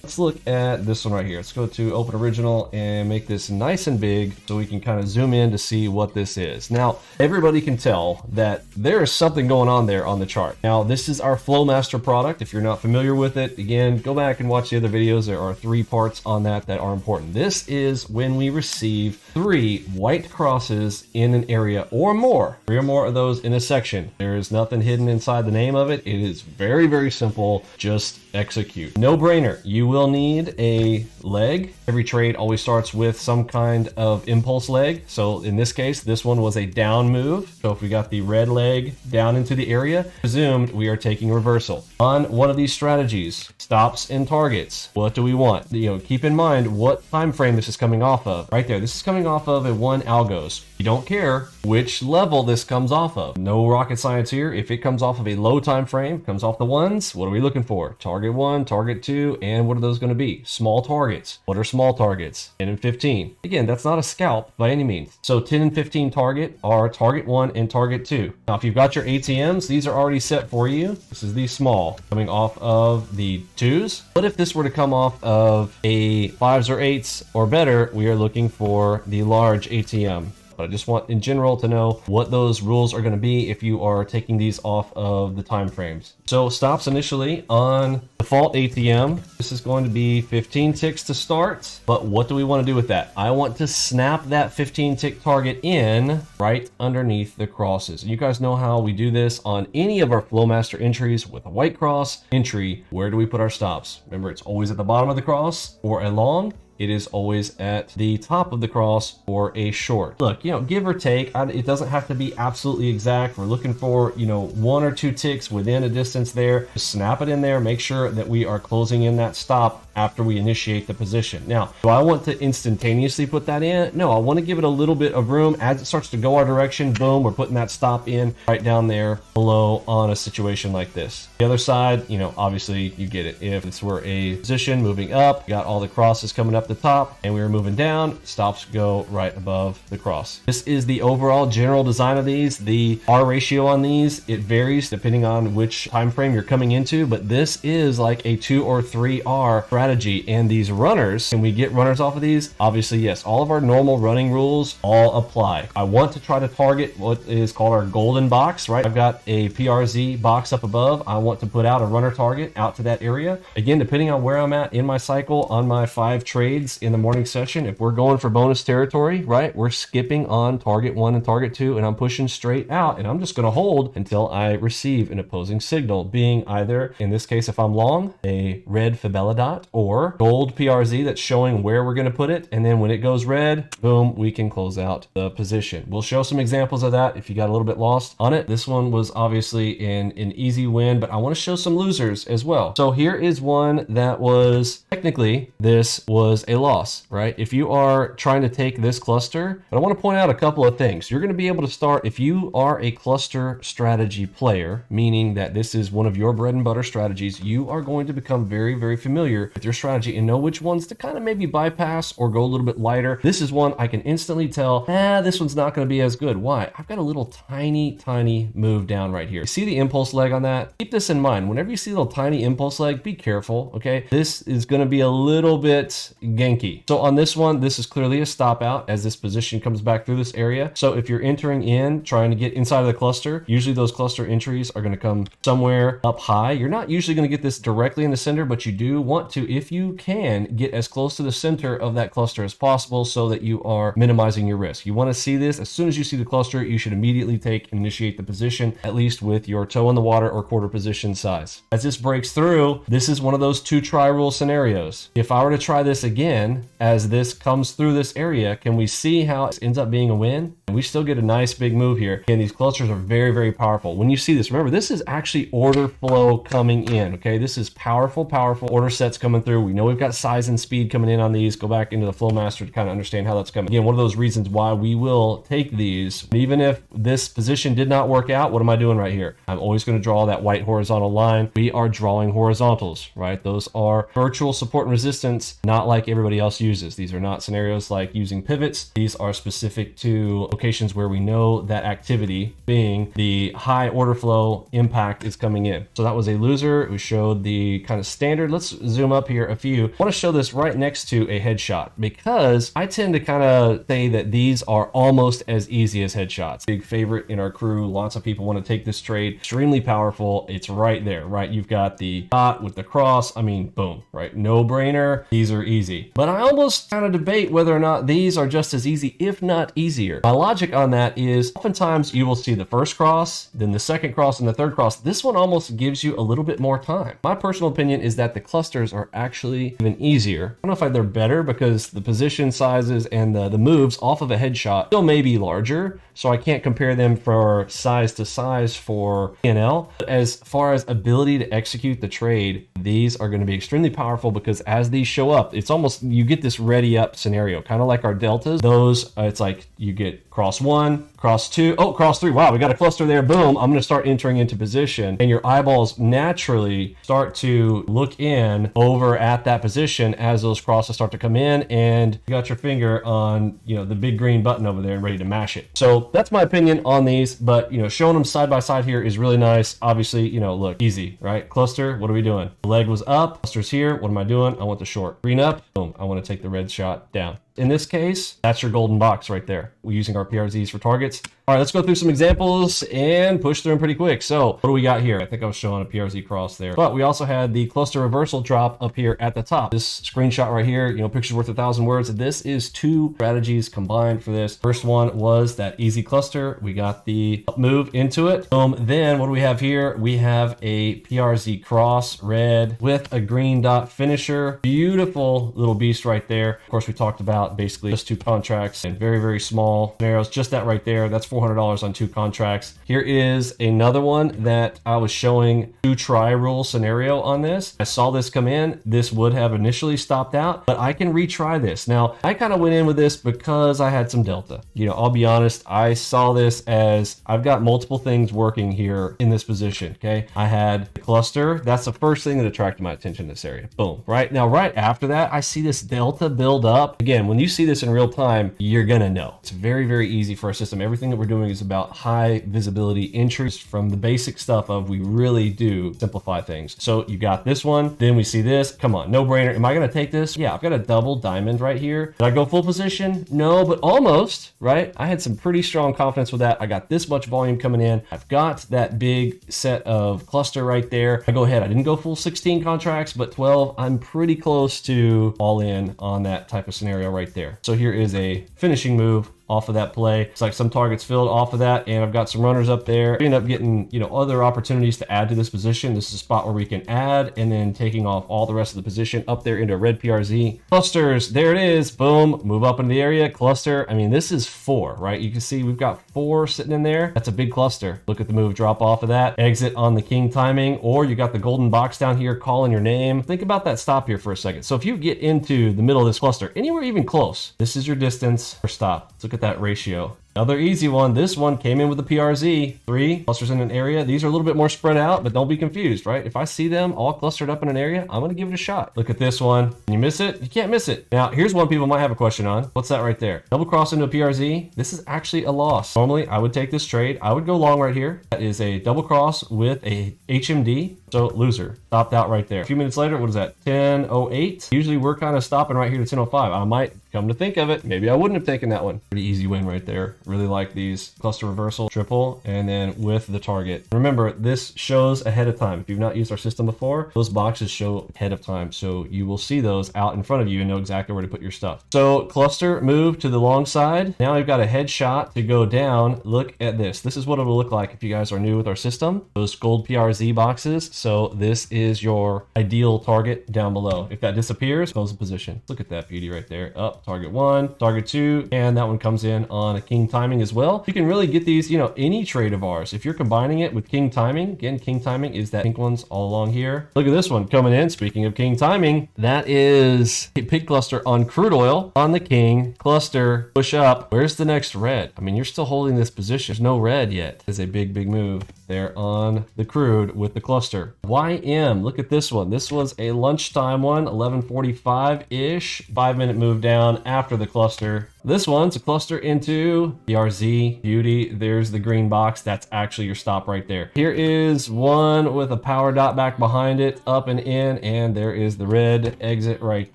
Let's look at this one right here. Let's go to open original and make this nice and big so we can kind of zoom in to see what this is. Now, everybody can tell that there is something going on there on the chart. Now, this is our FlowMaster product. If you're not familiar with it, again, go back and watch the other videos. There are 3 parts on that are important. This is when we receive 3 white crosses in an area or more. 3 or more of those in a section. There is nothing hidden inside the name of it. It is very, very simple. Just execute. No brainer. You will need a leg. Every trade always starts with some kind of impulse leg. So in this case, this one was a down move. So if we got the red leg down into the area, presumed we are taking reversal. On one of these strategies, stops and targets, what do we want? Keep in mind what time frame this is coming off of. Right there, this is coming off of a 1 algos. You don't care which level this comes off of. No rocket science here. If it comes off of a low time frame, comes off the 1s, what are we looking for? Target 1, target 2, and what are those going to be? Small targets. What are small targets? 10 and 15. Again, that's not a scalp by any means. So 10 and 15 target are target 1 and target 2. Now, if you've got your ATMs, these are already set for you. This is the small coming off of the 2s. What if this were to come off of a 5s or 8s or better? We are looking for the large ATM. But I just want in general to know what those rules are going to be if you are taking these off of the time frames. So stops initially on default ATM. This is going to be 15 ticks to start. But what do we want to do with that? I want to snap that 15 tick target in right underneath the crosses. You guys know how we do this on any of our FlowMaster entries with a white cross entry. Where do we put our stops? Remember, it's always at the bottom of the cross or a long. It is always at the top of the cross or a short. Look, give or take, it doesn't have to be absolutely exact. We're looking for, 1 or 2 ticks within a distance there. Just snap it in there. Make sure that we are closing in that stop after we initiate the position. Now, do I want to instantaneously put that in? No, I want to give it a little bit of room. As it starts to go our direction, boom, we're putting that stop in right down there below on a situation like this. The other side, obviously you get it. If this were a position moving up, got all the crosses coming up the top, and we were moving down, stops go right above the cross. This is the overall general design of these. The R ratio on these, it varies depending on which time frame you're coming into, but this is like a 2 or 3 R strategy. And these runners, can we get runners off of these? Obviously, yes. All of our normal running rules all apply. I want to try to target what is called our golden box, right? I've got a PRZ box up above. I want to put out a runner target out to that area. Again, depending on where I'm at in my cycle on my 5 trades in the morning session, if we're going for bonus territory, right, we're skipping on target 1 and target 2, and I'm pushing straight out, and I'm just going to hold until I receive an opposing signal, being either, in this case, if I'm long, a red Fibella dot, or gold PRZ that's showing where we're going to put it. And then when it goes red, boom, we can close out the position. We'll show some examples of that if you got a little bit lost on it. This one was obviously an easy win, but I want to show some losers as well. So here is one that was technically, this was a loss, right? If you are trying to take this cluster, but I want to point out a couple of things. You're going to be able to start, if you are a cluster strategy player, meaning that this is one of your bread and butter strategies, you are going to become very, very familiar with your strategy and know which ones to kind of maybe bypass or go a little bit lighter. This is one I can instantly tell, this one's not going to be as good. Why? I've got a little tiny move down right here. See the impulse leg on that? Keep this in mind. Whenever you see a little tiny impulse leg, be careful, okay? This is going to be a little bit ganky. So on this one, this is clearly a stop out as this position comes back through this area. So if you're entering in, trying to get inside of the cluster, usually those cluster entries are going to come somewhere up high. You're not usually going to get this directly in the center, but you do want to, if you can, get as close to the center of that cluster as possible so that you are minimizing your risk. You want to see this as soon as you see the cluster, you should immediately take and initiate the position, at least with your toe in the water or quarter position size. As this breaks through, this is one of those 2 try rule scenarios. If I were to try this again, as this comes through this area, can we see how it ends up being a win? And we still get a nice big move here. Again, these clusters are very, very powerful. When you see this, remember, this is actually order flow coming in, okay? This is powerful order sets coming through. We know we've got size and speed coming in on these. Go back into the FlowMaster to kind of understand how that's coming. Again, one of those reasons why we will take these. Even if this position did not work out, what am I doing right here? I'm always going to draw that white horizontal line. We are drawing horizontals, right? Those are virtual support and resistance, not like every everybody else uses. These are not scenarios like using pivots. These are specific to locations where we know that activity, being the high order flow impact, is coming in. So that was a loser who showed the kind of standard. Let's zoom up here a few. I want to show this right next to a headshot because I tend to kind of say that these are almost as easy as headshots. Big favorite in our crew. Lots of people want to take this trade. Extremely powerful. It's right there, right? You've got the dot with the cross. I mean, boom, right? No brainer. These are easy. But I almost kind of debate whether or not these are just as easy, if not easier. My logic on that is oftentimes you will see the first cross, then the second cross, and the third cross. This one almost gives you a little bit more time. My personal opinion is that the clusters are actually even easier. I don't know if they're better because the position sizes and the moves off of a headshot still may be larger, so I can't compare them for size to size for P&L. But as far as ability to execute the trade, these are going to be extremely powerful because as these show up, it's almost, you get this ready up scenario, kind of like our deltas. Those, it's like you get cross one, cross two, oh, cross three. Wow, we got a cluster there. Boom. I'm going to start entering into position, and your eyeballs naturally start to look in over at that position as those crosses start to come in, and you got your finger on, you know, the big green button over there and ready to mash it. So that's my opinion on these, but you know, showing them side by side here is really nice. Obviously, you know, look, easy, right? Cluster, what are we doing? The leg was up, cluster's here. What am I doing? I want the short. Green up, boom. I want to take the red shot down. In this case, that's your golden box right there. We're using our PRZs for targets. All right, let's go through some examples and push through them pretty quick. So what do we got here? I think I was showing a PRZ cross there, but we also had the cluster reversal drop up here at the top. This screenshot right here, you know, picture's worth 1,000 words. This is two strategies combined for this. First one was that easy cluster. We got the move into it. Then what do we have here? We have a PRZ cross, red with a green dot finisher. Beautiful little beast right there. Of course, we talked about basically just two contracts and very, very small scenarios. Just that right there. That's $400 on two contracts. Here is another one that I was showing, two try rule scenario on this. I saw this come in. This would have initially stopped out, but I can retry this. Now, I kind of went in with this because I had some delta. You know, I'll be honest, I saw this as I've got multiple things working here in this position, okay? I had the cluster. That's the first thing that attracted my attention in this area. Boom, right? Now, right after that, I see this delta build up. Again, when you see this in real time, you're gonna know. It's very, very easy for our system. Everything that we're doing is about high visibility entries from the basic stuff of we really do simplify things. So you got this one, then we see this. Come on, no brainer. Am I gonna take this? Yeah, I've got a double diamond right here. Did I go full position? No, but almost, right? I had some pretty strong confidence with that. I got this much volume coming in. I've got that big set of cluster right there. I go ahead. I didn't go full 16 contracts, but 12. I'm pretty close to all in on that type of scenario right there. So here is a finishing move off of that play. It's like some targets filled off of that, and I've got some runners up there. We end up getting, you know, other opportunities to add to this position. This is a spot where we can add, and then taking off all the rest of the position up there into a red PRZ. Clusters, there it is. Boom, move up into the area, cluster. I mean, this is 4, right? You can see we've got 4 sitting in there. That's a big cluster. Look at the move drop off of that. Exit on the king timing, or you got the golden box down here calling your name. Think about that stop here for a second. So if you get into the middle of this cluster, anywhere even close, this is your distance for stop. Let's look at that ratio. Another easy one. This one came in with the PRZ. 3 clusters in an area. These are a little bit more spread out, but don't be confused, right? If I see them all clustered up in an area, I'm going to give it a shot. Look at this one. Can you miss it? You can't miss it. Now, here's one people might have a question on. What's that right there? Double cross into a PRZ. This is actually a loss. Normally, I would take this trade. I would go long right here. That is a double cross with a HMD. So loser. Stopped out right there. A few minutes later, what is that? 10:08. Usually we're kind of stopping right here to 10:05. I might, come to think of it, maybe I wouldn't have taken that one. Pretty easy win right there. Really like these. Cluster reversal, triple, and then with the target. Remember, this shows ahead of time. If you've not used our system before, those boxes show ahead of time. So you will see those out in front of you and know exactly where to put your stuff. So cluster move to the long side. Now I've got a headshot to go down. Look at this. This is what it'll look like if you guys are new with our system. Those gold PRZ boxes. So this is your ideal target down below. If that disappears, close the position. Look at that beauty right there. Up, target 1, target 2, and that one comes in on a king timing as well. You can really get these, you know, any trade of ours. If you're combining it with king timing, again, king timing is that pink ones all along here. Look at this one coming in. Speaking of king timing, that is a pig cluster on crude oil on the king cluster. Push up. Where's the next red? I mean, you're still holding this position. There's no red yet. It's a big, big move. there on the crude with the cluster. YM, look at this one. This was a lunchtime one, 11:45-ish, 5-minute move down after the cluster. This one's a cluster into BRZ, beauty. There's the green box. That's actually your stop right there. Here is one with a power dot back behind it, up and in, and there is the red exit right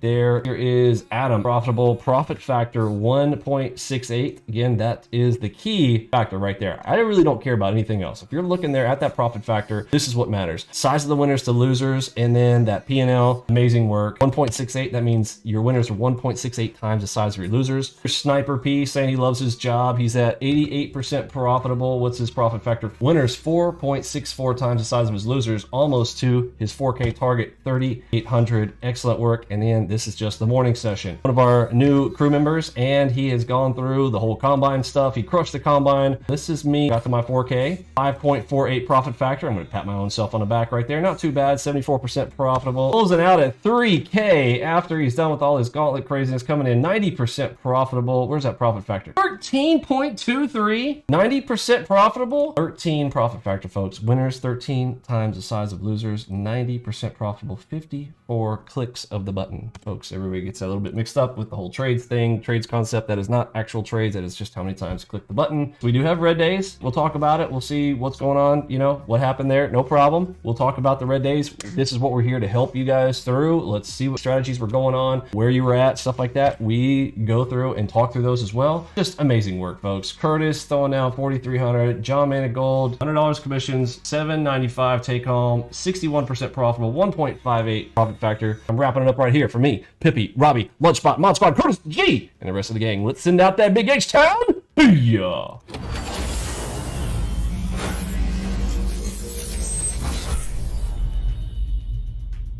there. Here is Atom, profitable, profit factor 1.68. Again, that is the key factor right there. I really don't care about anything else. If you're looking there at that profit factor, this is what matters. Size of the winners to losers, and then that P&L, amazing work. 1.68, that means your winners are 1.68 times the size of your losers. Sniper P saying he loves his job. He's at 88% profitable. What's his profit factor? Winners 4.64 times the size of his losers, almost to his 4K target, 3,800. Excellent work. And then this is just the morning session. One of our new crew members, and he has gone through the whole combine stuff. He crushed the combine. This is me. Got to my 4K. 5.48 profit factor. I'm going to pat my own self on the back right there. Not too bad. 74% profitable. Closing out at 3K after he's done with all his gauntlet craziness, coming in 90% profitable. Where's that profit factor? 13.23. 90% profitable. 13 profit factor, folks. Winners 13 times the size of losers. 90% profitable. 54 clicks of the button. Folks, everybody gets that a little bit mixed up with the whole trades thing. Trades concept. That is not actual trades. That is just how many times you click the button. We do have red days. We'll talk about it. We'll see what's going on. You know, what happened there. No problem. We'll talk about the red days. This is what we're here to help you guys through. Let's see what strategies were going on, where you were at, stuff like that. We go through and talk through those as well. Just amazing work, folks. Curtis throwing down 4,300. John Manigold, $100 commissions, $795 take home, 61% profitable, 1.58 profit factor. I'm wrapping it up right here for me, Pippi, Robbie, Lunchbot, Mod Squad, Curtis G, and the rest of the gang. Let's send out that big H-Town. Booyah!